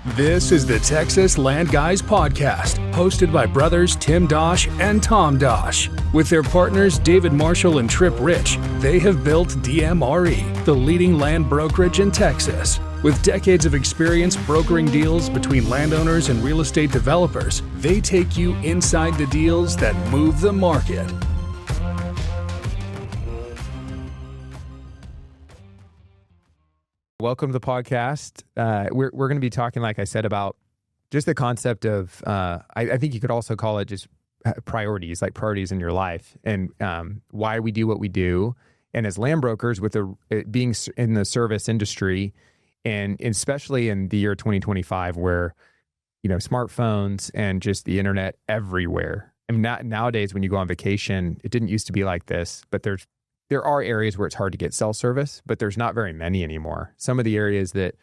This is the Texas Land Guys podcast, hosted by brothers Tim Dosch and Tom Dosch. With their partners David Marshall and Tripp Rich, they have built DMRE, the leading land brokerage in Texas. With decades of experience brokering deals between landowners and real estate developers, they take you inside the deals that move the market. Welcome to the podcast. We're going to be talking, like I said, about just the concept of, I think you could also call it just priorities, like priorities in your life, and why we do what we do. And as land brokers, with being in the service industry, and especially in the year 2025, where, you know, smartphones and just the internet everywhere. I mean, nowadays when you go on vacation, it didn't used to be like this, but there are areas where it's hard to get cell service, but there's not very many anymore. Some of the areas that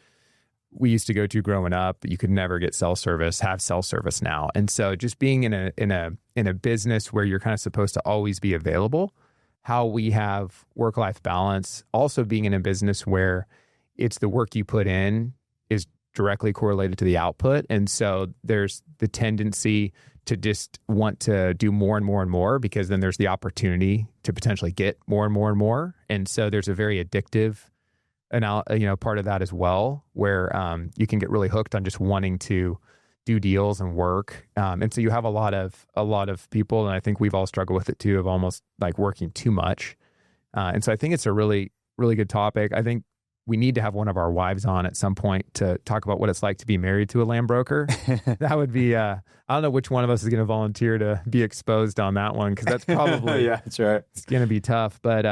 we used to go to growing up, you could never get cell service, have cell service now. And so just being in a business where you're kind of supposed to always be available, how we have work-life balance, also being in a business where it's the work you put in is directly correlated to the output. And so there's the tendency to just want to do more and more and more, because then there's the opportunity to potentially get more and more and more. And so there's a very addictive, part of that as well, where you can get really hooked on just wanting to do deals and work. And so you have a lot of people, and I think we've all struggled with it too, of almost like working too much. And so I think it's a really, really good topic. I think we need to have one of our wives on at some point to talk about what it's like to be married to a land broker. That would be, I don't know which one of us is going to volunteer to be exposed on that one, because that's probably, yeah, that's right. It's going to be tough. But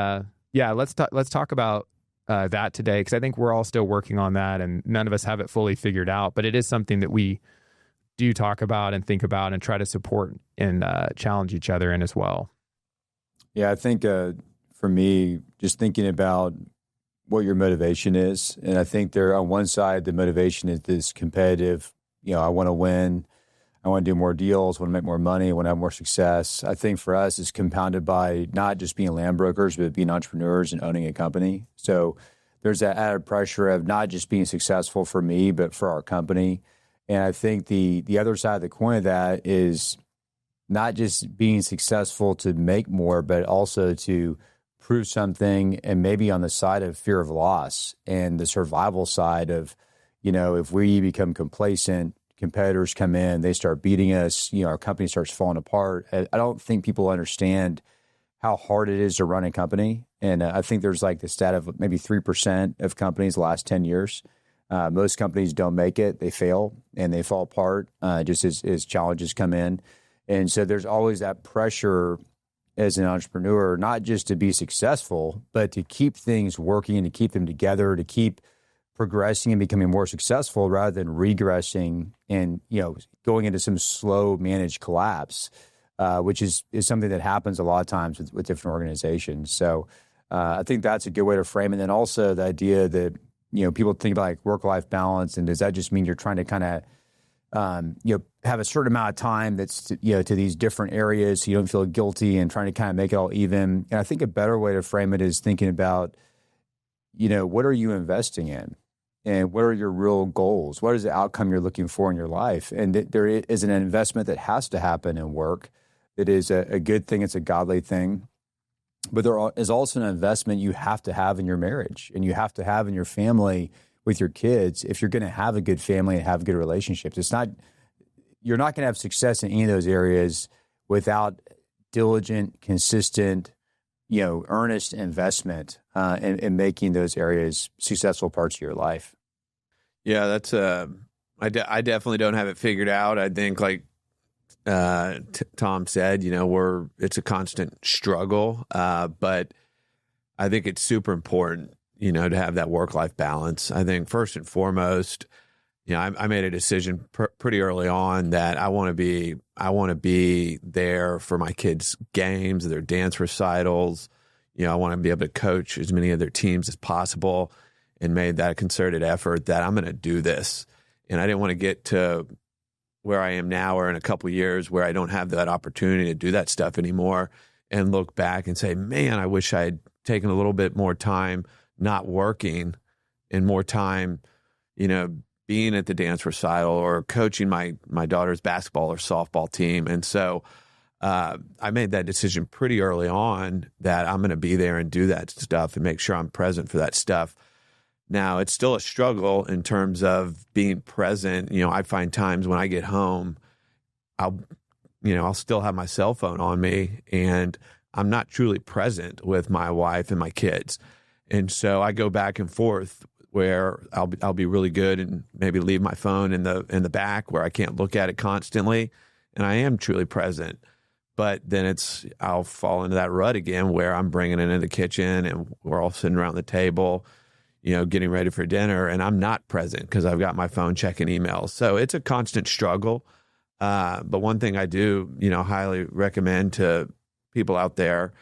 let's talk about that today, because I think we're all still working on that, and none of us have it fully figured out. But it is something that we do talk about and think about and try to support and challenge each other in as well. Yeah, I think for me, just thinking about what your motivation is. And I think there on one side, the motivation is this competitive, I want to win. I want to do more deals, want to make more money, I want to have more success. I think for us, it's compounded by not just being land brokers, but being entrepreneurs and owning a company. So there's that added pressure of not just being successful for me, but for our company. And I think the other side of the coin of that is not just being successful to make more, but also to prove something, and maybe on the side of fear of loss and the survival side of, if we become complacent, competitors come in, they start beating us, our company starts falling apart. I don't think people understand how hard it is to run a company. And I think there's like the stat of maybe 3% of companies the last 10 years. Most companies don't make it, they fail and they fall apart just as challenges come in. And so there's always that pressure as an entrepreneur, not just to be successful, but to keep things working, to keep them together, to keep progressing and becoming more successful rather than regressing and, going into some slow managed collapse, which is something that happens a lot of times with different organizations. So I think that's a good way to frame it. And then also the idea that, people think about like work-life balance, and does that just mean you're trying to kind of have a certain amount of time that's, to these different areas so you don't feel guilty, and trying to kind of make it all even. And I think a better way to frame it is thinking about, what are you investing in, and what are your real goals? What is the outcome you're looking for in your life? And there is an investment that has to happen in work. It is a good thing. It's a godly thing. But there is also an investment you have to have in your marriage, and you have to have in your family with your kids if you're going to have a good family and have good relationships. You're not going to have success in any of those areas without diligent, consistent, earnest investment in making those areas successful parts of your life. Yeah, that's I definitely don't have it figured out. I think like Tom said, it's a constant struggle, but I think it's super important, to have that work-life balance. I think first and foremost, I made a decision pretty early on that I want to be there for my kids' games, their dance recitals. I want to be able to coach as many of their teams as possible, and made that a concerted effort that I'm going to do this. And I didn't want to get to where I am now, or in a couple of years, where I don't have that opportunity to do that stuff anymore, and look back and say, man, I wish I had taken a little bit more time not working, and more time, being at the dance recital or coaching my daughter's basketball or softball team. And so I made that decision pretty early on that I'm going to be there and do that stuff and make sure I'm present for that stuff. Now, it's still a struggle in terms of being present. I find times when I get home, I'll still have my cell phone on me and I'm not truly present with my wife and my kids. And so I go back and forth where I'll be really good and maybe leave my phone in the back where I can't look at it constantly, and I am truly present. But then I'll fall into that rut again where I'm bringing it into the kitchen and we're all sitting around the table, getting ready for dinner, and I'm not present because I've got my phone checking emails. So it's a constant struggle. But one thing I do, highly recommend to people out there,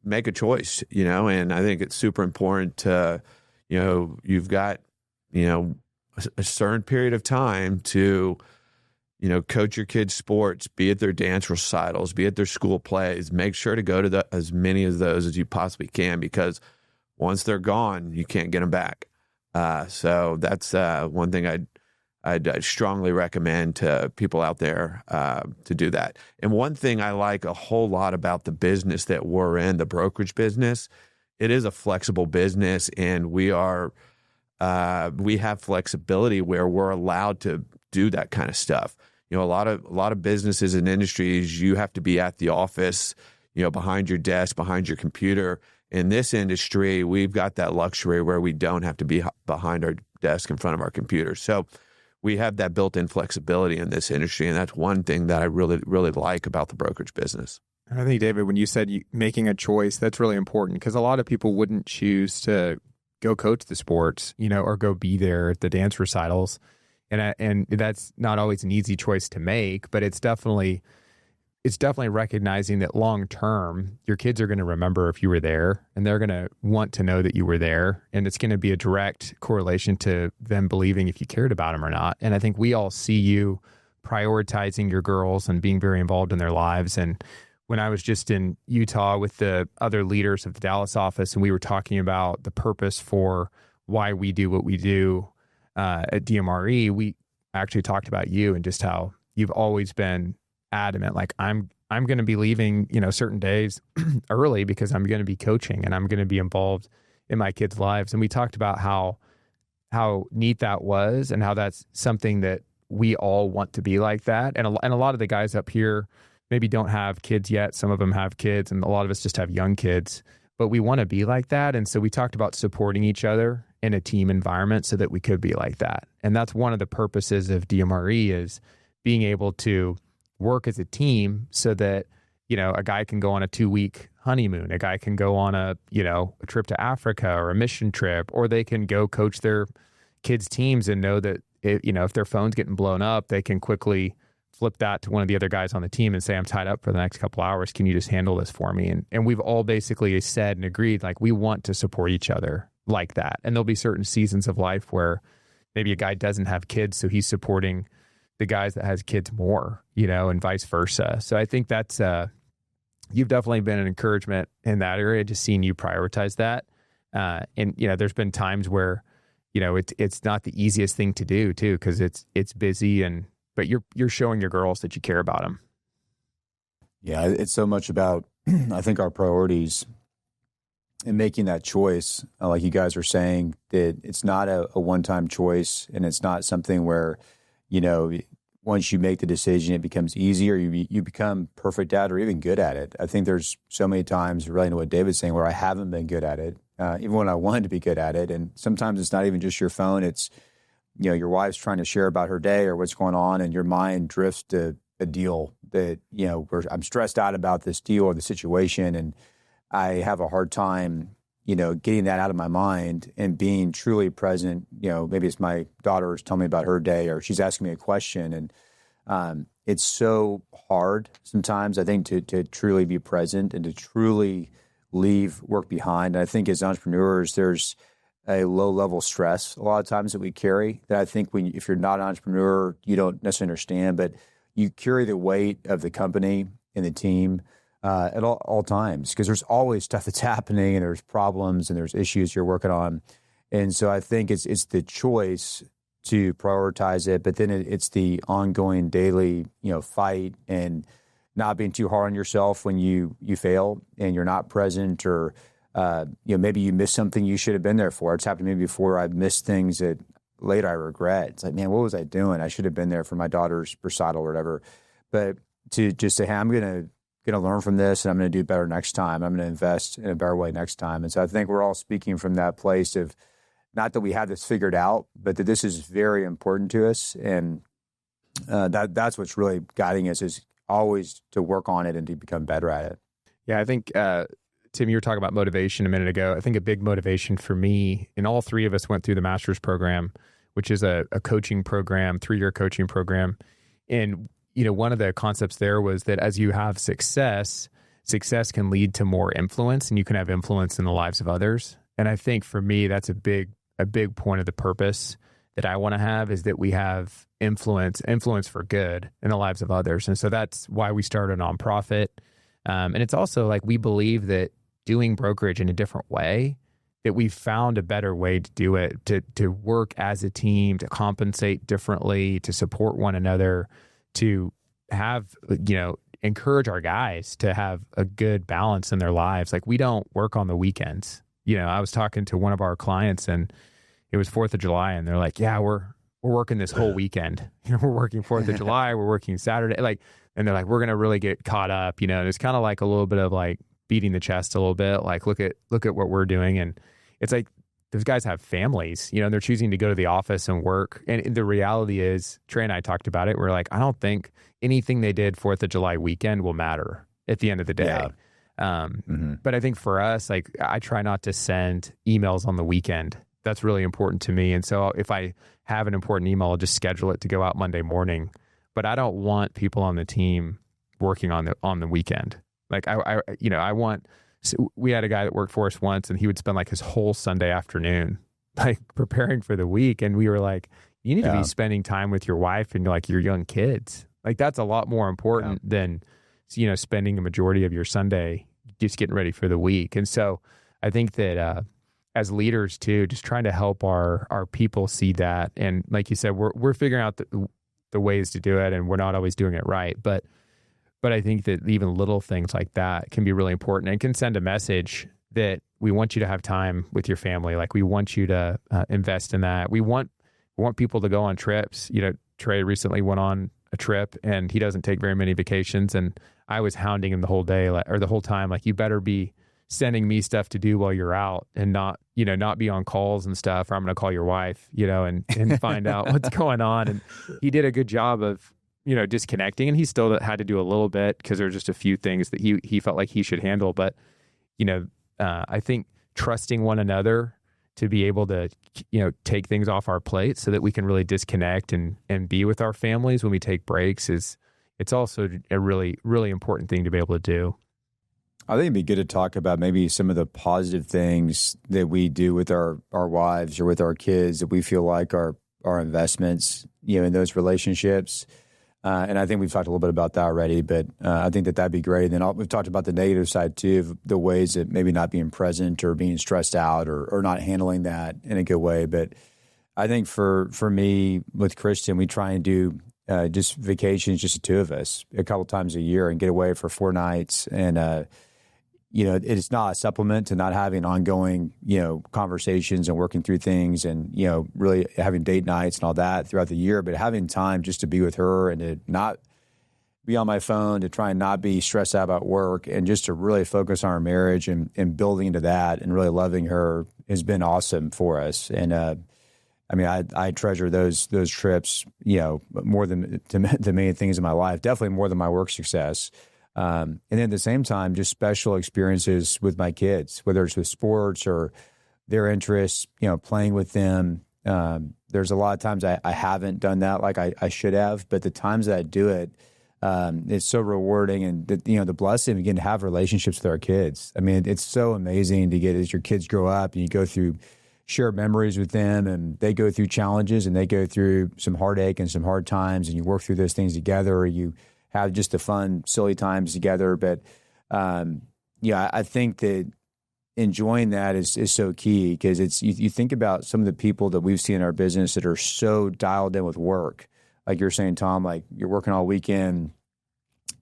make a choice, and I think it's super important to, you've got, a certain period of time to, coach your kids' sports, be at their dance recitals, be at their school plays. Make sure to go to as many of those as you possibly can, because once they're gone, you can't get them back. So that's one thing I'd strongly recommend to people out there to do that. And one thing I like a whole lot about the business that we're in, the brokerage business, it is a flexible business, and we have flexibility where we're allowed to do that kind of stuff. A lot of businesses and industries, you have to be at the office, behind your desk, behind your computer. In this industry, we've got that luxury where we don't have to be behind our desk in front of our computer. So we have that built-in flexibility in this industry, and that's one thing that I really, really like about the brokerage business. I think, David, when you said making a choice, that's really important, because a lot of people wouldn't choose to go coach the sports, or go be there at the dance recitals, and that's not always an easy choice to make. But it's definitely recognizing that long term, your kids are going to remember if you were there, and they're going to want to know that you were there. And it's going to be a direct correlation to them believing if you cared about them or not. And I think we all see you prioritizing your girls and being very involved in their lives. And when I was just in Utah with the other leaders of the Dallas office, and we were talking about the purpose for why we do what we do at DMRE, we actually talked about you and just how you've always been adamant, like I'm going to be leaving, certain days early because I'm going to be coaching and I'm going to be involved in my kids' lives. And we talked about how neat that was and how that's something that we all want to be like that. And a lot of the guys up here maybe don't have kids yet. Some of them have kids, and a lot of us just have young kids, but we want to be like that. And so we talked about supporting each other in a team environment so that we could be like that. And that's one of the purposes of DMRE, is being able to work as a team so that, a guy can go on a 2-week honeymoon, a guy can go on a trip to Africa or a mission trip, or they can go coach their kids' teams and know that if their phone's getting blown up, they can quickly flip that to one of the other guys on the team and say, I'm tied up for the next couple hours. Can you just handle this for me? And we've all basically said and agreed, like, we want to support each other like that. And there'll be certain seasons of life where maybe a guy doesn't have kids, so he's supporting the guys that has kids more, and vice versa. So I think that's, you've definitely been an encouragement in that area, just seeing you prioritize that. And, there's been times where, it's not the easiest thing to do too, because it's busy, but you're showing your girls that you care about them. Yeah. It's so much about, I think, our priorities and making that choice, like you guys are saying, that it's not a one-time choice, and it's not something where, once you make the decision, it becomes easier. You become perfect at it or even good at it. I think there's so many times, relating to what David's saying, where I haven't been good at it, even when I wanted to be good at it. And sometimes it's not even just your phone. It's, your wife's trying to share about her day or what's going on, and your mind drifts to a deal that, where I'm stressed out about this deal or the situation, and I have a hard time, getting that out of my mind and being truly present. Maybe it's my daughter's telling me about her day, or she's asking me a question. And it's so hard sometimes, I think, to truly be present and to truly leave work behind. And I think as entrepreneurs, there's a low-level stress a lot of times that we carry that I think if you're not an entrepreneur, you don't necessarily understand, but you carry the weight of the company and the team at all times, because there's always stuff that's happening, and there's problems and there's issues you're working on. And so I think it's the choice to prioritize it, but then it's the ongoing daily, fight and not being too hard on yourself when you fail and you're not present, or maybe you miss something you should have been there for. It's happened to me before. I've missed things that later I regret. It's like, man, what was I doing? I should have been there for my daughter's recital or whatever. But to just say, hey, I'm gonna learn from this, and I'm gonna do better next time. I'm gonna invest in a better way next time. And so I think we're all speaking from that place of, not that we have this figured out, but that this is very important to us, and that's what's really guiding us, is always to work on it and to become better at it. Yeah, I think, Tim, you were talking about motivation a minute ago. I think a big motivation for me, and all three of us went through the master's program, which is a coaching program, 3-year coaching program. And, one of the concepts there was that as you have success can lead to more influence, and you can have influence in the lives of others. And I think for me, that's a big point of the purpose that I want to have, is that we have influence for good in the lives of others. And so that's why we started a nonprofit. And it's also like, we believe that doing brokerage in a different way, that we found a better way to do it, to work as a team, to compensate differently, to support one another, to have, encourage our guys to have a good balance in their lives. Like, we don't work on the weekends. I was talking to one of our clients, and it was 4th of July, and they're like, yeah, we're working this whole weekend. We're working 4th of July, we're working Saturday. And they're like, we're going to really get caught up, and it's kind of like a little bit of like beating the chest a little bit. Like, look at what we're doing. And it's like, those guys have families, and they're choosing to go to the office and work. And the reality is, Trey and I talked about it. We're like, I don't think anything they did 4th of July weekend will matter at the end of the day. Yeah. But I think for us, like, I try not to send emails on the weekend. That's really important to me. And so if I have an important email, I'll just schedule it to go out Monday morning. But I don't want people on the team working on the weekend. Like, I want. So we had a guy that worked for us once, and he would spend like his whole Sunday afternoon like preparing for the week. And we were like, you need to be spending time with your wife and like your young kids. Like, that's a lot more important than, spending a majority of your Sunday just getting ready for the week. And so I think that as leaders too, just trying to help our people see that. And like you said, we're figuring out the ways to do it, and we're not always doing it right. But I think that even little things like that can be really important and can send a message that we want you to have time with your family. Like, we want you to invest in that. We want people to go on trips. Trey recently went on a trip, and he doesn't take very many vacations. And I was hounding him the whole day, or the whole time, like, you better be sending me stuff to do while you're out, and not be on calls and stuff, or I'm going to call your wife, and find out what's going on. And he did a good job of, disconnecting, and he still had to do a little bit because there were just a few things that he felt like he should handle. But, I think trusting one another to be able to, take things off our plate so that we can really disconnect and be with our families when we take breaks it's also a really, really important thing to be able to do. I think it'd be good to talk about maybe some of the positive things that we do with our wives or with our kids that we feel like are investments, in those relationships. And I think we've talked a little bit about that already, but I think that'd be great. And then we've talked about the negative side too, of the ways that maybe not being present or being stressed out or not handling that in a good way. But I think for me with Kristen, we try and do just vacations, just the two of us, a couple times a year, and get away for 4 nights. And it's not a supplement to not having ongoing, conversations and working through things and, really having date nights and all that throughout the year, but having time just to be with her and to not be on my phone, to try and not be stressed out about work, and just to really focus on our marriage and building into that and really loving her has been awesome for us. And, I treasure those trips, more than the main things in my life, definitely more than my work success. And then at the same time, just special experiences with my kids, whether it's with sports or their interests, playing with them. There's a lot of times I haven't done that like I should have, but the times that I do it, it's so rewarding. And the blessing again to have relationships with our kids. I mean, it's so amazing to get as your kids grow up and you go through shared memories with them, and they go through challenges and they go through some heartache and some hard times, and you work through those things together, or you have just the fun, silly times together. But, I think that enjoying that is so key, because it's you think about some of the people that we've seen in our business that are so dialed in with work. Like you're saying, Tom, like you're working all weekend,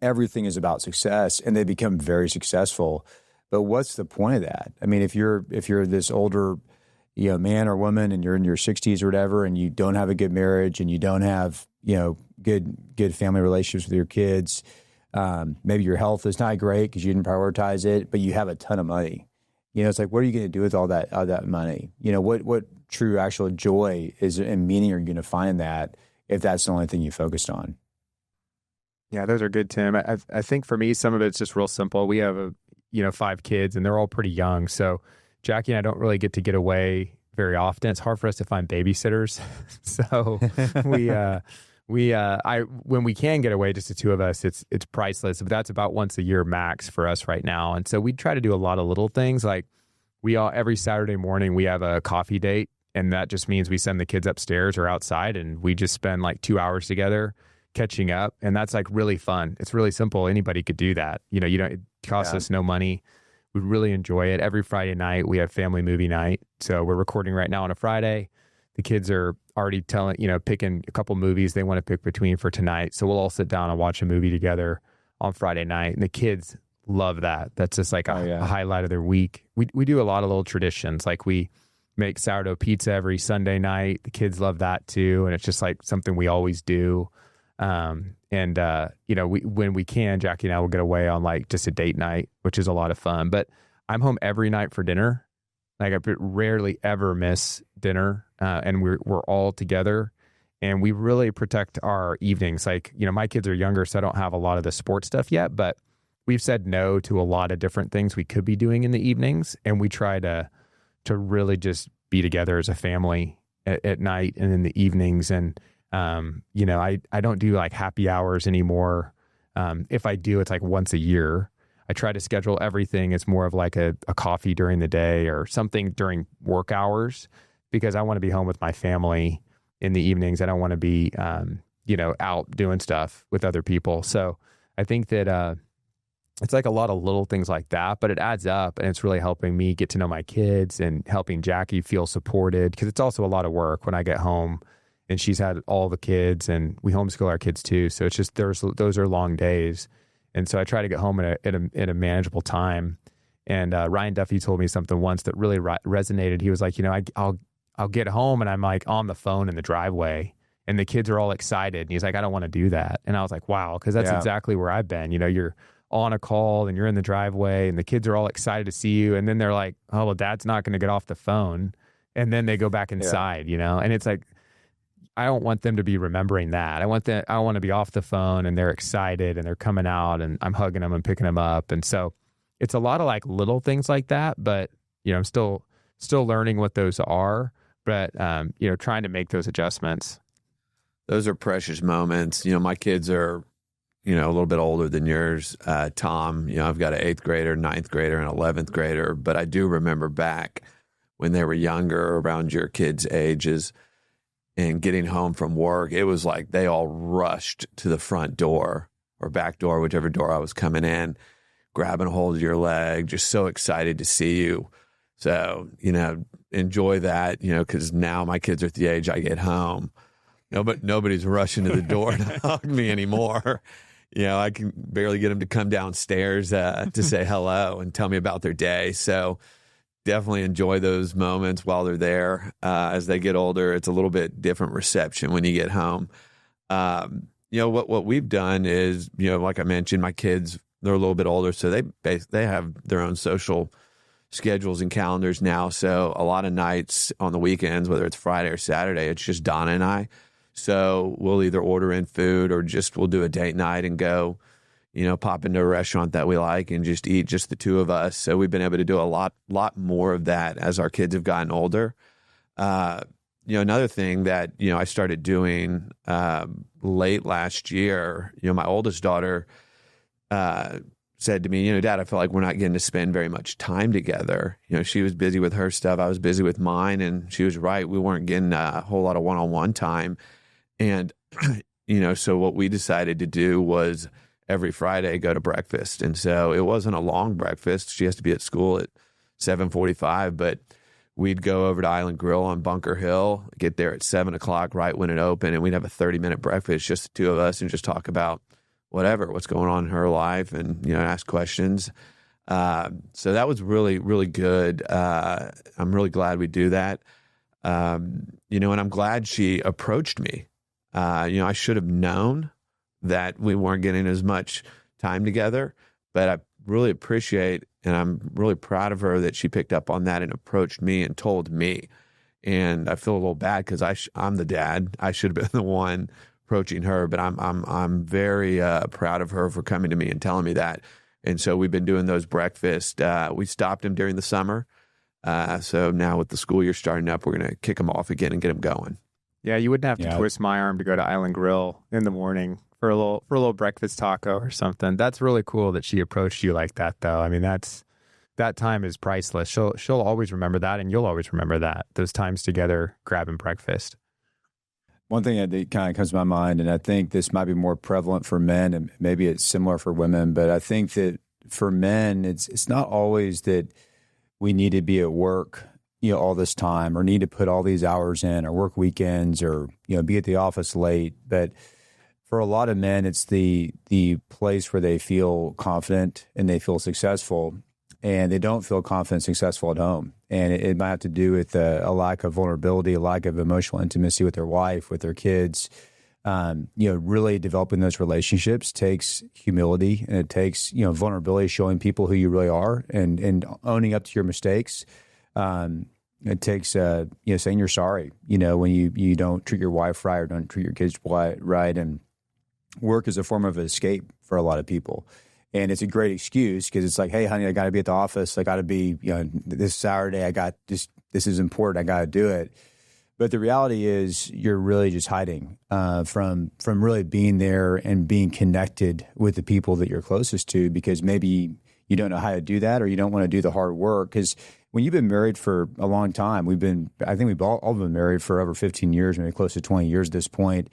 everything is about success, and they become very successful. But what's the point of that? I mean, if you're this older, man or woman, and you're in your 60s or whatever, and you don't have a good marriage, and you don't have, good family relationships with your kids, maybe your health is not great because you didn't prioritize it, but you have a ton of money. It's like, what are you going to do with all that money? What true actual joy and meaning are you going to find that if that's the only thing you focused on? Yeah, those are good, Tim. I think for me, some of it's just real simple. We have 5 kids, and they're all pretty young. So Jackie and I don't really get away very often. It's hard for us to find babysitters. So when we can get away, just the two of us, it's priceless. But that's about once a year max for us right now. And so we try to do a lot of little things. Like every Saturday morning we have a coffee date, and that just means we send the kids upstairs or outside, and we just spend like 2 hours together catching up. And that's like really fun. It's really simple. Anybody could do that. It costs us no money. We really enjoy it. Every Friday night we have family movie night. So we're recording right now on a Friday. The kids are already picking a couple movies they want to pick between for tonight. So we'll all sit down and watch a movie together on Friday night. And the kids love that. That's just like a highlight of their week. We do a lot of little traditions. Like we make sourdough pizza every Sunday night. The kids love that too. And it's just like something we always do. When we can, Jackie and I will get away on like just a date night, which is a lot of fun. But I'm home every night for dinner. Like I rarely ever miss dinner, and we're all together, and we really protect our evenings. Like, my kids are younger, so I don't have a lot of the sports stuff yet, but we've said no to a lot of different things we could be doing in the evenings, and we try to really just be together as a family at night and in the evenings. And I don't do like happy hours anymore. If I do, it's like once a year. I try to schedule everything. It's more of like a coffee during the day or something during work hours, because I want to be home with my family in the evenings. I don't want to be, out doing stuff with other people. So I think that it's like a lot of little things like that, but it adds up, and it's really helping me get to know my kids and helping Jackie feel supported, because it's also a lot of work when I get home and she's had all the kids, and we homeschool our kids too. So it's just, those are long days. And so I try to get home at a manageable time. And Ryan Duffy told me something once that really resonated. He was like, I'll get home and I'm like on the phone in the driveway, and the kids are all excited. And he's like, I don't want to do that. And I was like, wow, because that's exactly where I've been. You're on a call and you're in the driveway, and the kids are all excited to see you. And then they're like, oh, well, Dad's not going to get off the phone. And then they go back inside, and it's like, I don't want them to be remembering that. I want to be off the phone and they're excited and they're coming out and I'm hugging them and picking them up. And so it's a lot of like little things like that, but I'm still learning what those are, but trying to make those adjustments. Those are precious moments. My kids are, a little bit older than yours. Tom, I've got an 8th grader, 9th grader, and 11th grader, but I do remember back when they were younger, around your kids' ages, and getting home from work, it was like they all rushed to the front door or back door, whichever door I was coming in, grabbing a hold of your leg, just so excited to see you. So, enjoy that, because now my kids are at the age I get home. But nobody's rushing to the door to hug me anymore. I can barely get them to come downstairs to say hello and tell me about their day. So definitely enjoy those moments while they're there. As they get older, it's a little bit different reception when you get home. What we've done is, like I mentioned, my kids, they're a little bit older, so they have their own social schedules and calendars now. So a lot of nights on the weekends, whether it's Friday or Saturday, it's just Donna and I. So we'll either order in food or we'll do a date night and go, pop into a restaurant that we like and just eat, just the two of us. So we've been able to do a lot more of that as our kids have gotten older. Another thing that, I started doing late last year, my oldest daughter said to me, Dad, I feel like we're not getting to spend very much time together. She was busy with her stuff. I was busy with mine. And she was right. We weren't getting a whole lot of one-on-one time. And, so what we decided to do was every Friday go to breakfast. And so it wasn't a long breakfast. She has to be at school at 7:45, but we'd go over to Island Grill on Bunker Hill, get there at 7:00 right when it opened, and we'd have a 30-minute breakfast, just the two of us, and just talk about what's going on in her life, and ask questions. So that was really, really good. I'm really glad we do that. And I'm glad she approached me. I should have known that we weren't getting as much time together, but I really appreciate, and I'm really proud of her that she picked up on that and approached me and told me. And I feel a little bad because I'm the dad. I should have been the one approaching her, but I'm very proud of her for coming to me and telling me that. And so we've been doing those breakfasts. We stopped them during the summer. So now with the school year starting up, we're going to kick them off again and get them going. Yeah, you wouldn't have to twist my arm to go to Island Grill in the morning for a little breakfast taco or something. That's really cool that she approached you like that, though. I mean, that time is priceless. She'll always remember that, and you'll always remember that, those times together grabbing breakfast. One thing that kind of comes to my mind, and I think this might be more prevalent for men, and maybe it's similar for women, but I think that for men, it's not always that we need to be at work all this time, or need to put all these hours in, or work weekends, or be at the office late. But for a lot of men, it's the place where they feel confident and they feel successful, and they don't feel confident and successful at home. And it might have to do with a lack of vulnerability, a lack of emotional intimacy with their wife, with their kids. Really developing those relationships takes humility, and it takes vulnerability, showing people who you really are, and owning up to your mistakes. It takes saying you're sorry, when you don't treat your wife right or don't treat your kids right. And work is a form of escape for a lot of people. And it's a great excuse because it's like, hey, honey, I got to be at the office. I got to be, this Saturday, I got this is important. I got to do it. But the reality is you're really just hiding from really being there and being connected with the people that you're closest to, because maybe you don't know how to do that, or you don't want to do the hard work. Because when you've been married for a long time, I think we've all been married for over 15 years, maybe close to 20 years at this point.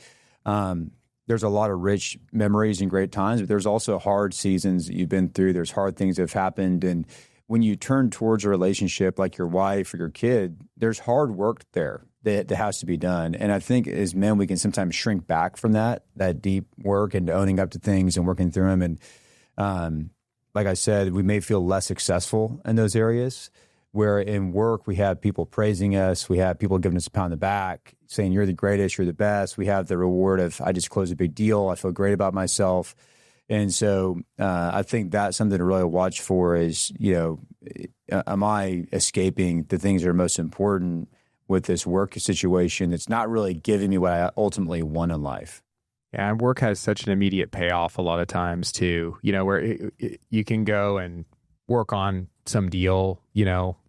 There's a lot of rich memories and great times, but there's also hard seasons that you've been through. There's hard things that have happened. And when you turn towards a relationship like your wife or your kid, there's hard work there that has to be done. And I think as men, we can sometimes shrink back from that deep work and owning up to things and working through them. And like I said, we may feel less successful in those areas, where in work we have people praising us, we have people giving us a pat on the back, saying you're the greatest, you're the best. We have the reward of I just closed a big deal, I feel great about myself. And so I think that's something to really watch for is, am I escaping the things that are most important with this work situation that's not really giving me what I ultimately want in life? Yeah, and work has such an immediate payoff a lot of times too, where you can go and work on some deal,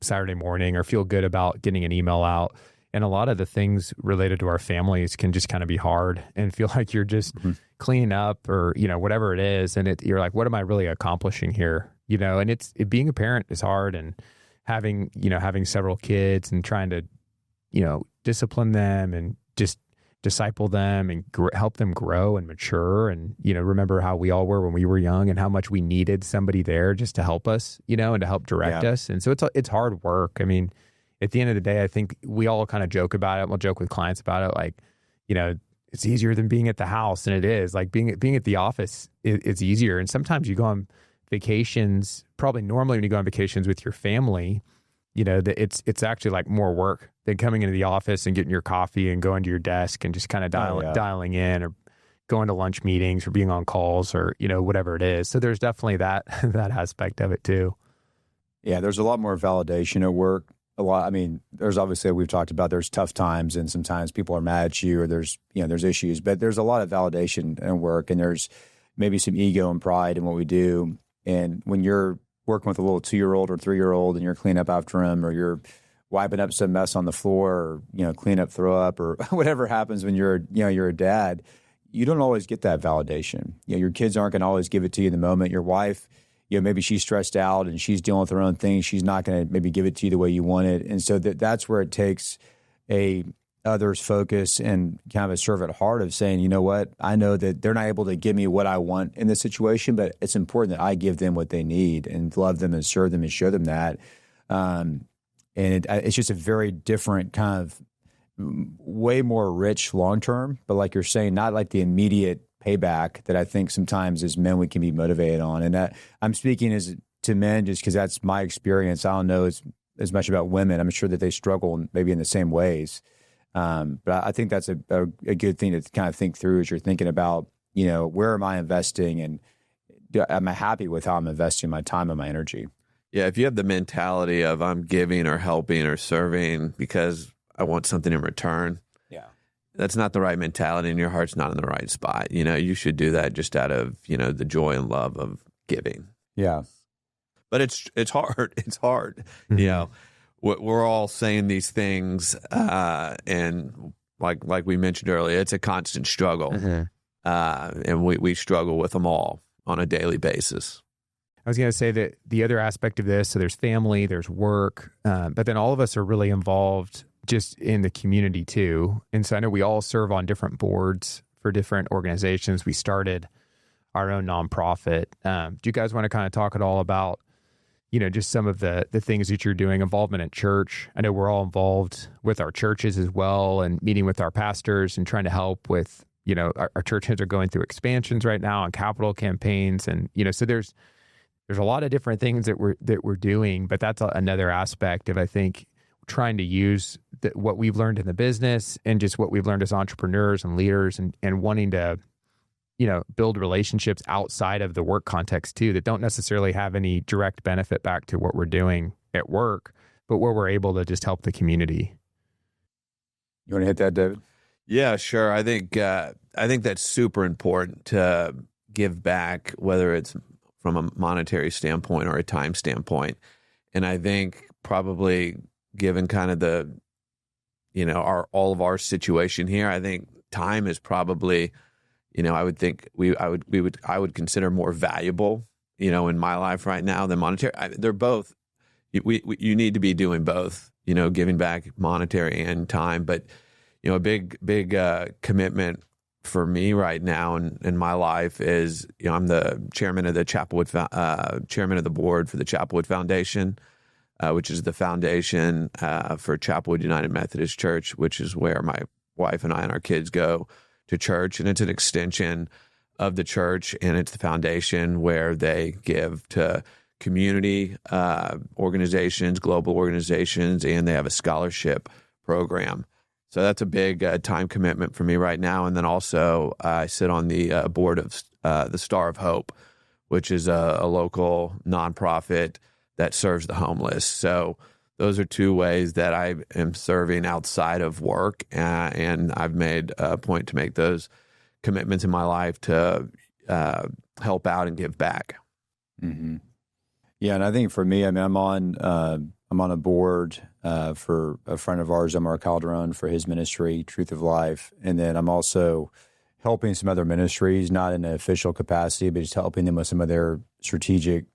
Saturday morning, or feel good about getting an email out. And a lot of the things related to our families can just kind of be hard and feel like you're just cleaning up or, whatever it is. And you're like, what am I really accomplishing here? And being a parent is hard, and having several kids and trying to, discipline them and just disciple them and help them grow and mature. And, remember how we all were when we were young and how much we needed somebody there just to help us, and to help direct us. And so it's hard work. I mean, at the end of the day, I think we all kind of joke about it. We'll joke with clients about it. Like, it's easier than being at the house. And it is like being at the office it's easier. And sometimes you go on vacations, probably normally when you go on vacations with your family, that it's actually like more work than coming into the office and getting your coffee and going to your desk and just kind of dialing in, or going to lunch meetings, or being on calls, or, whatever it is. So there's definitely that aspect of it too. Yeah. There's a lot more validation at work. There's obviously, we've talked about, there's tough times, and sometimes people are mad at you, or there's issues, but there's a lot of validation in work, and there's maybe some ego and pride in what we do. And when you're working with a little 2-year-old or 3-year-old and you're cleaning up after them, or you're wiping up some mess on the floor, or, clean up, throw up, or whatever happens when you're a dad, you don't always get that validation. Your kids aren't going to always give it to you in the moment. Your wife, maybe she's stressed out and she's dealing with her own things. She's not going to maybe give it to you the way you want it. And so that's where it takes a others focus and kind of a servant heart of saying, you know what, I know that they're not able to give me what I want in this situation, but it's important that I give them what they need and love them and serve them and show them that. And it's just a very different kind of way more rich long-term, but like you're saying, not like the immediate payback that I think sometimes as men we can be motivated on. And that I'm speaking as to men just because that's my experience. I don't know as much about women. I'm sure that they struggle maybe in the same ways. But I think that's a good thing to kind of think through as you're thinking about, where am I investing and am I happy with how I'm investing my time and my energy? Yeah, if you have the mentality of I'm giving or helping or serving because I want something in return, that's not the right mentality and your heart's not in the right spot. You should do that just out of, the joy and love of giving. Yeah. But it's hard. It's hard. Mm-hmm. We're all saying these things, and like we mentioned earlier, it's a constant struggle, and we struggle with them all on a daily basis. I was going to say that the other aspect of this, so there's family, there's work, but then all of us are really involved just in the community too. And so I know we all serve on different boards for different organizations. We started our own nonprofit. Do you guys want to kind of talk at all about, just some of the things that you're doing, involvement in church? I know we're all involved with our churches as well and meeting with our pastors and trying to help with, our churches are going through expansions right now and capital campaigns. And, so there's a lot of different things that we're doing, but that's another aspect of, I think, trying to use what we've learned in the business and just what we've learned as entrepreneurs and leaders and wanting to, build relationships outside of the work context too, that don't necessarily have any direct benefit back to what we're doing at work, but where we're able to just help the community. You want to hit that, David? Yeah, sure. I think that's super important to give back, whether it's from a monetary standpoint or a time standpoint. And I think probably given kind of the, all of our situation here, I think time is probably, I would think I would consider more valuable, in my life right now than monetary. They're both, you need to be doing both, giving back monetary and time. But, a big commitment for me right now in my life is, I'm the chairman of the chairman of the board for the Chapelwood Foundation, which is the foundation for Chapelwood United Methodist Church, which is where my wife and I and our kids go to church. And it's an extension of the church, and it's the foundation where they give to community organizations, global organizations, and they have a scholarship program. So that's a big time commitment for me right now. And then also I sit on the board of the Star of Hope, which is a local nonprofit that serves the homeless. So those are two ways that I am serving outside of work, and I've made a point to make those commitments in my life to help out and give back. Mm-hmm. Yeah, and I think for me, I'm on a board for a friend of ours, Omar Calderon, for his ministry, Truth of Life, and then I'm also helping some other ministries, not in an official capacity, but just helping them with some of their strategic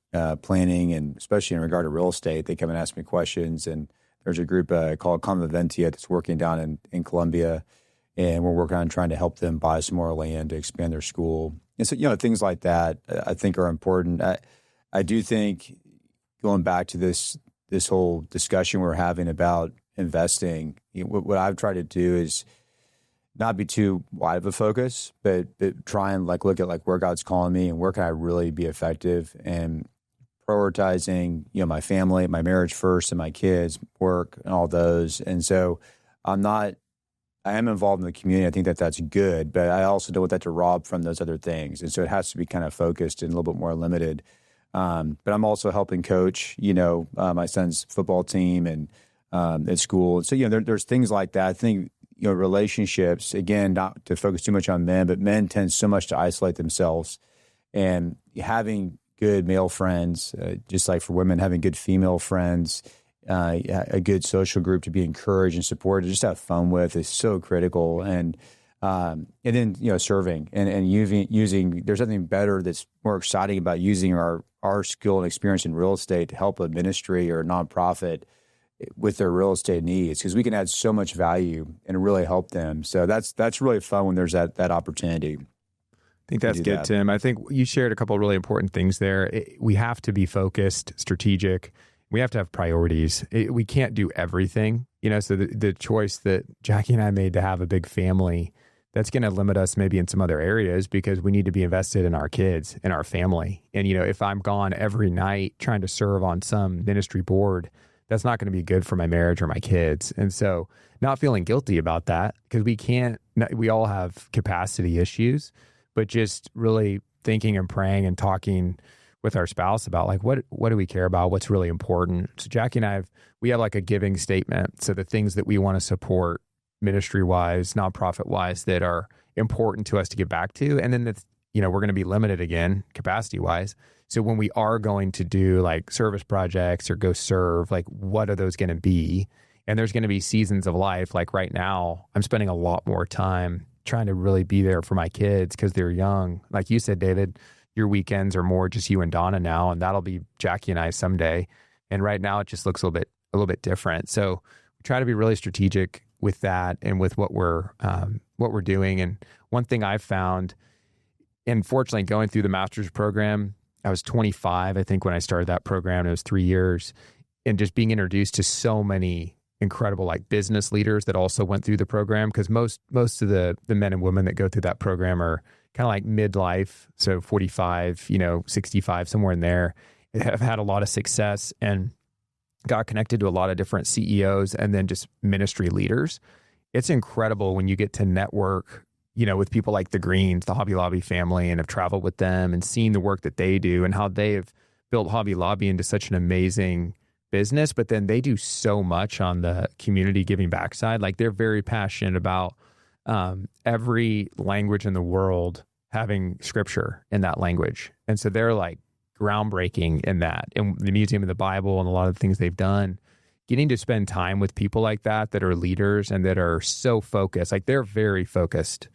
planning, and especially in regard to real estate. They come and ask me questions, and there's a group called Conviventia that's working down in Colombia, and we're working on trying to help them buy some more land to expand their school. And so, things like that I think are important. I do think, going back to this whole discussion we're having about investing, what I've tried to do is not be too wide of a focus, but try and look at where God's calling me and where can I really be effective, and prioritizing, my family, my marriage first, and my kids, work, and all those. And so I am involved in the community. I think that's good, but I also don't want that to rob from those other things. And so it has to be kind of focused and a little bit more limited. But I'm also helping coach, my son's football team and at school. So, there's things like that. I think, relationships, again, not to focus too much on men, but men tend so much to isolate themselves, and having good male friends, just like for women, having good female friends, a good social group to be encouraged and supported, just have fun with, is so critical. And then, serving and using, there's nothing better that's more exciting about using our skill and experience in real estate to help a ministry or a nonprofit with their real estate needs, because we can add so much value and really help them. So that's really fun when there's that opportunity. I think that's good, Tim. I think you shared a couple of really important things there. We have to be focused, strategic. we have to have priorities. We can't do everything, so the choice that Jackie and I made to have a big family, that's going to limit us maybe in some other areas because we need to be invested in our kids and our family. And, if I'm gone every night trying to serve on some ministry board, that's not going to be good for my marriage or my kids. And so not feeling guilty about that, because we all have capacity issues, but just really thinking and praying and talking with our spouse about like, what do we care about? What's really important? So Jackie and I we have like a giving statement. So the things that we want to support ministry wise, nonprofit wise, that are important to us to get back to. And then we're going to be limited again, capacity wise. So when we are going to do like service projects or go serve, like what are those going to be? And there's going to be seasons of life. Like right now, I'm spending a lot more time trying to really be there for my kids because they're young. Like you said, David, your weekends are more just you and Donna now, and that'll be Jackie and I someday. And right now it just looks a little bit different. So we try to be really strategic with that and with what we're doing. And one thing I've found, unfortunately, going through the master's program, I was 25, I think, when I started that program. It was 3 years, and just being introduced to so many incredible like business leaders that also went through the program, because most of the men and women that go through that program are kind of like midlife, so 45, 65, somewhere in there, have had a lot of success and got connected to a lot of different CEOs and then just ministry leaders. It's incredible when you get to network, with people like the Greens, the Hobby Lobby family, and have traveled with them and seen the work that they do and how they have built Hobby Lobby into such an amazing business. But then they do so much on the community giving back side. Like they're very passionate about every language in the world having scripture in that language. And so they're like groundbreaking in that, in the Museum of the Bible and a lot of the things they've done. Getting to spend time with people like that are leaders and that are so focused, like they're very focused,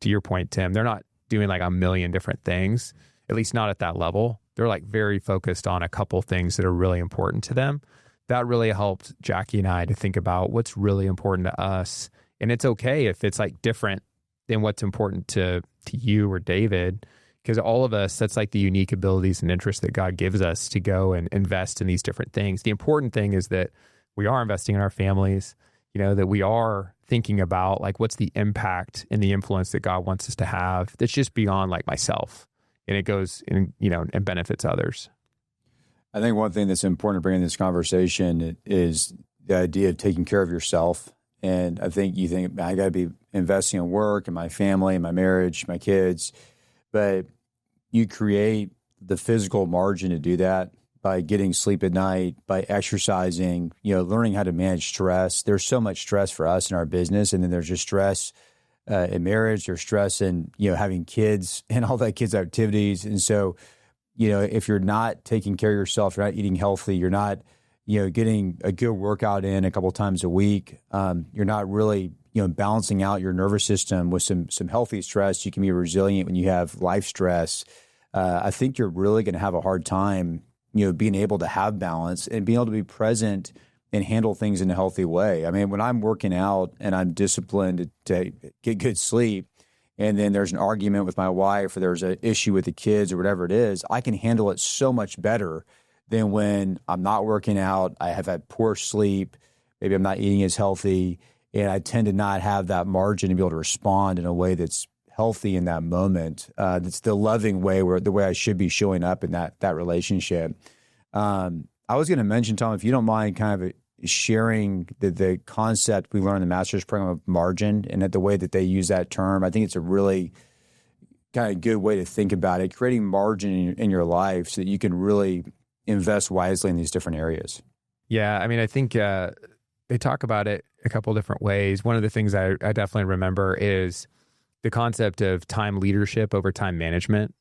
to your point, Tim. They're not doing like a million different things, at least not at that level. They're like very focused on a couple things that are really important to them. That really helped Jackie and I to think about what's really important to us. And it's okay if it's like different than what's important to you or David, because all of us, that's like the unique abilities and interests that God gives us to go and invest in these different things. The important thing is that we are investing in our families, that we are thinking about like what's the impact and the influence that God wants us to have that's just beyond like myself, and it goes and and benefits others. I think one thing that's important to bring in this conversation is the idea of taking care of yourself. And I think you think, I got to be investing in work and my family and my marriage, my kids, but you create the physical margin to do that by getting sleep at night, by exercising, learning how to manage stress. There's so much stress for us in our business, and then there's just stress in marriage, there's stress in, having kids and all that kids' activities. And so, if you're not taking care of yourself, you're not eating healthy, you're not, getting a good workout in a couple times a week, you're not really, balancing out your nervous system with some healthy stress. You can be resilient when you have life stress. I think you're really going to have a hard time, being able to have balance and being able to be present and handle things in a healthy way. I mean, when I'm working out and I'm disciplined to get good sleep, and then there's an argument with my wife or there's an issue with the kids or whatever it is, I can handle it so much better than when I'm not working out, I have had poor sleep, maybe I'm not eating as healthy, and I tend to not have that margin to be able to respond in a way that's healthy in that moment. That's the loving way, where the way I should be showing up in that relationship. I was going to mention, Tom, if you don't mind kind of sharing the concept we learned in the master's program of margin, and that the way that they use that term, I think it's a really kind of good way to think about it, creating margin in your life so that you can really invest wisely in these different areas. Yeah, I mean, I think they talk about it a couple different ways. One of the things I definitely remember is the concept of time leadership over time management.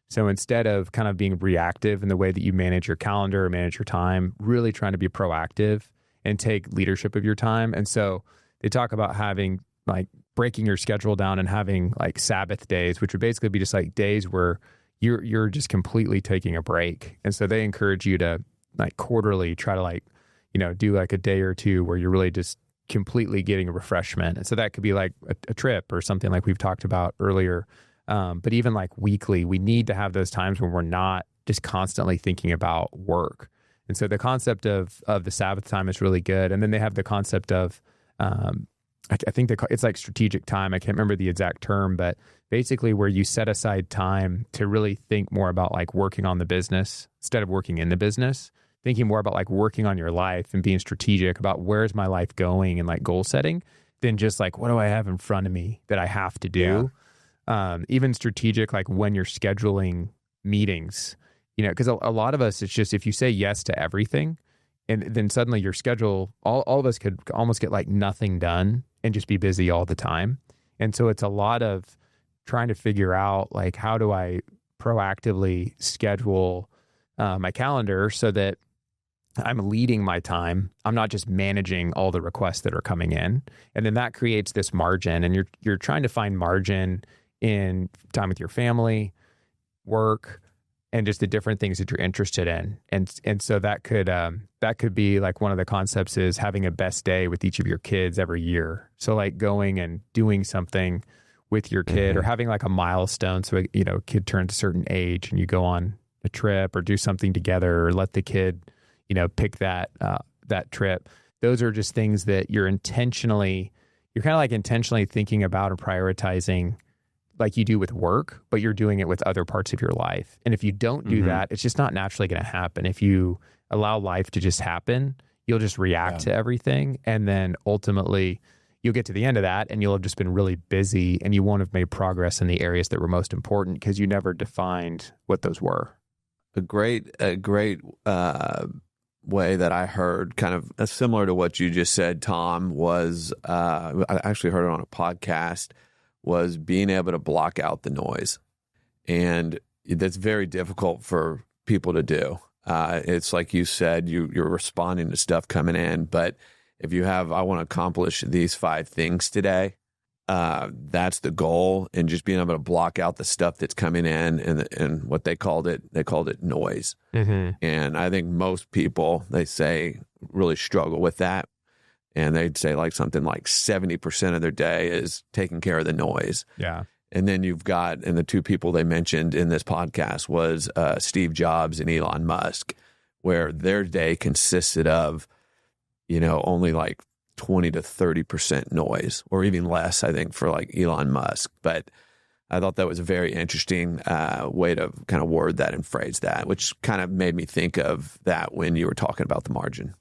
So instead of kind of being reactive in the way that you manage your calendar or manage your time, really trying to be proactive and take leadership of your time. And so they talk about having like breaking your schedule down and having like Sabbath days, which would basically be just like days where you're just completely taking a break. And so they encourage you to like quarterly try to like, do like a day or two where you're really just completely getting a refreshment. And so that could be like a trip or something like we've talked about earlier. But even like weekly, we need to have those times when we're not just constantly thinking about work. And so the concept of the Sabbath time is really good. And then they have the concept of, I think it's like strategic time. I can't remember the exact term, but basically where you set aside time to really think more about like working on the business instead of working in the business, thinking more about like working on your life and being strategic about where's my life going and like goal setting than just like, what do I have in front of me that I have to do? Even strategic, like when you're scheduling meetings, you know, because a lot of us, it's just if you say yes to everything and then suddenly your schedule, all of us could almost get like nothing done and just be busy all the time. And so it's a lot of trying to figure out like, how do I proactively schedule my calendar so that I'm leading my time. I'm not just managing all the requests that are coming in. And then that creates this margin, and you're trying to find margin in time with your family, work, and just the different things that you're interested in. And so that could be like one of the concepts is having a best day with each of your kids every year. So like going and doing something with your kid or having like a milestone. So, you know, a kid turns a certain age and you go on a trip or do something together or let the kid, you know, pick that trip. Those are just things that you're kind of like intentionally thinking about and prioritizing like you do with work, but you're doing it with other parts of your life. And if you don't do that, it's just not naturally going to happen. If you allow life to just happen, you'll just react to everything. And then ultimately you'll get to the end of that and you'll have just been really busy and you won't have made progress in the areas that were most important because you never defined what those were. A great way that I heard kind of similar to what you just said, Tom, was I actually heard it on a podcast, was being able to block out the noise. And that's very difficult for people to do. It's like you said, you're responding to stuff coming in, but if you have, I want to accomplish these 5 things today, that's the goal. And just being able to block out the stuff that's coming in and what they called it noise. And I think most people, they say, really struggle with that. And they'd say like something like 70% of their day is taking care of the noise. Yeah. And then you've got, and the 2 people they mentioned in this podcast was Steve Jobs and Elon Musk, where their day consisted of, you know, only like 20 to 30% noise, or even less, I think, for like Elon Musk. But I thought that was a very interesting way to kind of word that and phrase that, which kind of made me think of that when you were talking about the margin.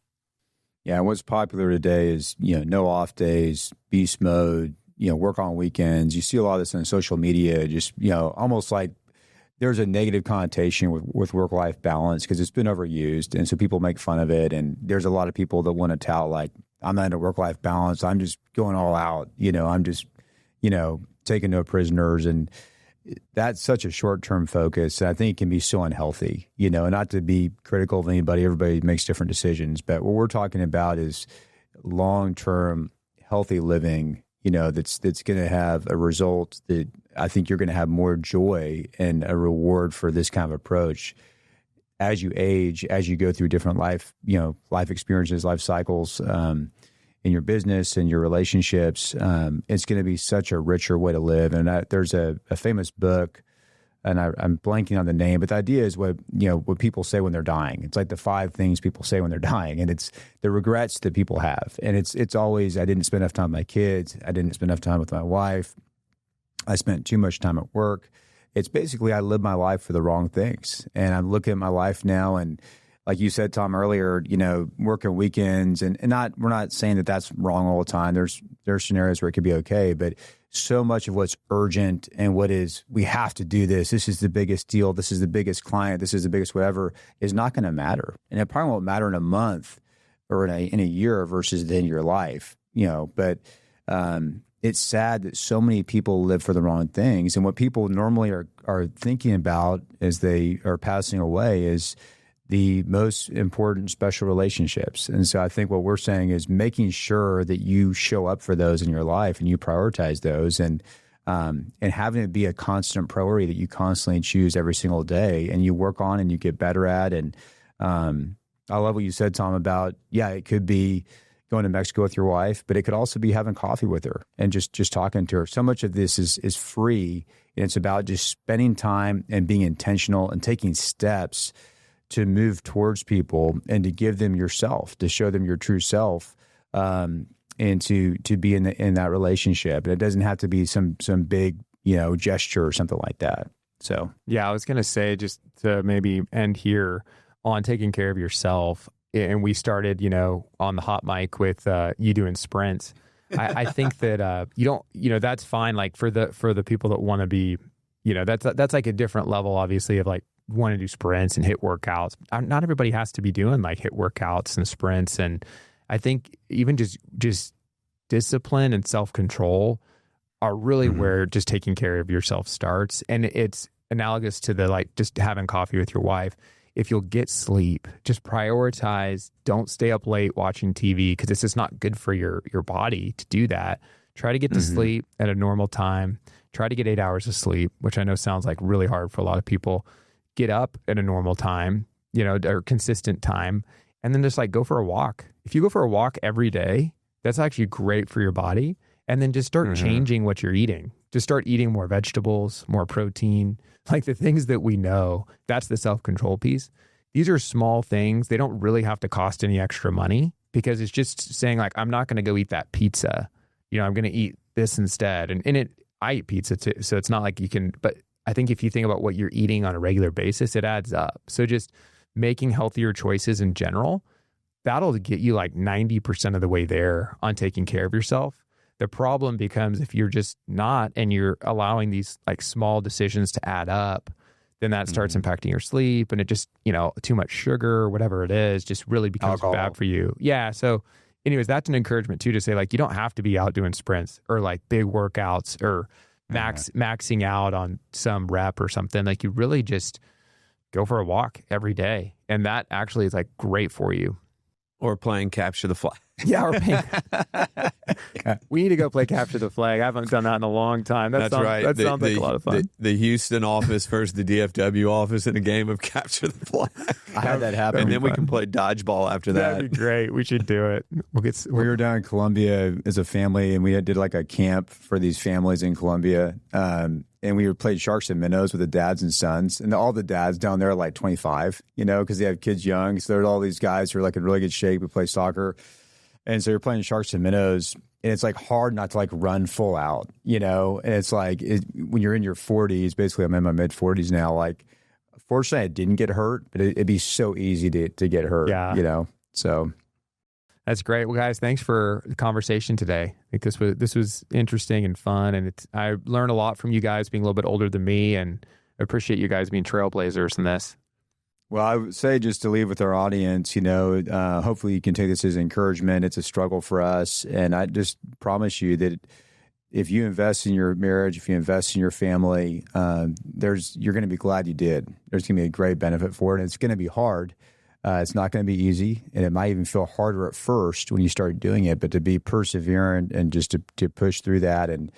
Yeah, and what's popular today is, you know, no off days, beast mode, you know, work on weekends. You see a lot of this on social media, just, you know, almost like there's a negative connotation with work-life balance because it's been overused. And so people make fun of it. And there's a lot of people that want to tout like, I'm not into work-life balance. I'm just going all out. You know, I'm just, you know, taking no prisoners. And that's such a short-term focus. And I think it can be so unhealthy, you know, and not to be critical of anybody. Everybody makes different decisions. But what we're talking about is long-term healthy living, you know, that's going to have a result that I think you're going to have more joy and a reward for this kind of approach as you age, as you go through different life experiences, life cycles, in your business and your relationships. It's going to be such a richer way to live. And there's a famous book, and I'm blanking on the name, but the idea is what people say when they're dying. It's like the 5 things people say when they're dying, and it's the regrets that people have. And it's always, I didn't spend enough time with my kids. I didn't spend enough time with my wife. I spent too much time at work. It's basically, I lived my life for the wrong things. And I'm looking at my life now, and like you said, Tom, earlier, you know, working weekends and we're not saying that that's wrong all the time. There's scenarios where it could be okay, but so much of what's urgent and what is, we have to do this. This is the biggest deal. This is the biggest client. This is the biggest whatever, is not going to matter. And it probably won't matter in a month or in a year versus the end of your life, you know, but, it's sad that so many people live for the wrong things. And what people normally are thinking about as they are passing away is the most important special relationships. And so I think what we're saying is making sure that you show up for those in your life and you prioritize those, and having it be a constant priority that you constantly choose every single day and you work on and you get better at. And I love what you said, Tom, about, it could be going to Mexico with your wife, but it could also be having coffee with her and just talking to her. So much of this is free, and it's about just spending time and being intentional and taking steps to move towards people and to give them yourself, to show them your true self, and to be in that relationship. And it doesn't have to be some big, gesture or something like that. So, yeah, I was going to say, just to maybe end here on taking care of yourself. And we started, on the hot mic with you doing sprints. I think that you don't, that's fine. Like for the people that want to be, that's like a different level, obviously, of like want to do sprints and hit workouts. Not everybody has to be doing like hit workouts and sprints. And I think even just discipline and self-control are really where just taking care of yourself starts. And it's analogous to the like just having coffee with your wife. If you'll get sleep, just prioritize. Don't stay up late watching TV because it's just not good for your body to do that. Try to get to sleep at a normal time. Try to get 8 hours of sleep, which I know sounds like really hard for a lot of people. Get up at a normal time, or consistent time, and then just like go for a walk. If you go for a walk every day, that's actually great for your body. And then just start changing what you're eating. Just start eating more vegetables, more protein, like the things that we know. That's the self-control piece. These are small things. They don't really have to cost any extra money because it's just saying like, I'm not going to go eat that pizza. I'm going to eat this instead. And I eat pizza too. So it's not like you can, but I think if you think about what you're eating on a regular basis, it adds up. So just making healthier choices in general, that'll get you like 90% of the way there on taking care of yourself. The problem becomes if you're just not, and you're allowing these like small decisions to add up, then that starts impacting your sleep, and it just, too much sugar or whatever it is just really becomes bad for you. Yeah. So anyways, that's an encouragement too, to say like, you don't have to be out doing sprints or like big workouts or maxing out on some rep or something. Like you really just go for a walk every day. And that actually is like great for you. Or playing capture the flag. Yeah, we need to go play capture the flag. I haven't done that in a long time. That's right. That sounds like a lot of fun. The Houston office versus the DFW office in a game of capture the flag. I had that happen. And then we can play dodgeball after that. That'd be great. We should do it. We were down in Colombia as a family, and we did like a camp for these families in Colombia. And we played sharks and minnows with the dads and sons. And all the dads down there are like 25, because they have kids young. So there's all these guys who are like in really good shape who play soccer. And so you're playing sharks and minnows, and it's like hard not to like run full out, And it's like when you're in your 40s, basically I'm in my mid 40s now. Like, fortunately, I didn't get hurt, but it'd be so easy to get hurt, So that's great. Well, guys, thanks for the conversation today. I think this was interesting and fun, and I learned a lot from you guys being a little bit older than me, and I appreciate you guys being trailblazers in this. Well, I would say just to leave with our audience, hopefully you can take this as encouragement. It's a struggle for us. And I just promise you that if you invest in your marriage, if you invest in your family, you're going to be glad you did. There's going to be a great benefit for it. And it's going to be hard. It's not going to be easy. And it might even feel harder at first when you start doing it. But to be perseverant and just to push through that and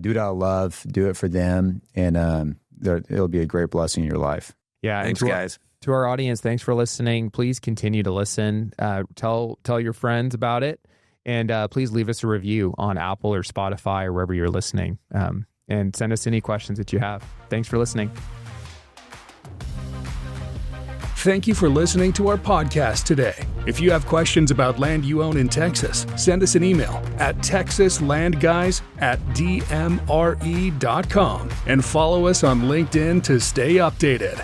do it out of love, do it for them. And it'll be a great blessing in your life. Yeah. Thanks, guys. To our audience, thanks for listening. Please continue to listen. Tell your friends about it. And please leave us a review on Apple or Spotify or wherever you're listening. And send us any questions that you have. Thanks for listening. Thank you for listening to our podcast today. If you have questions about land you own in Texas, send us an email at texaslandguys@dmre.com and follow us on LinkedIn to stay updated.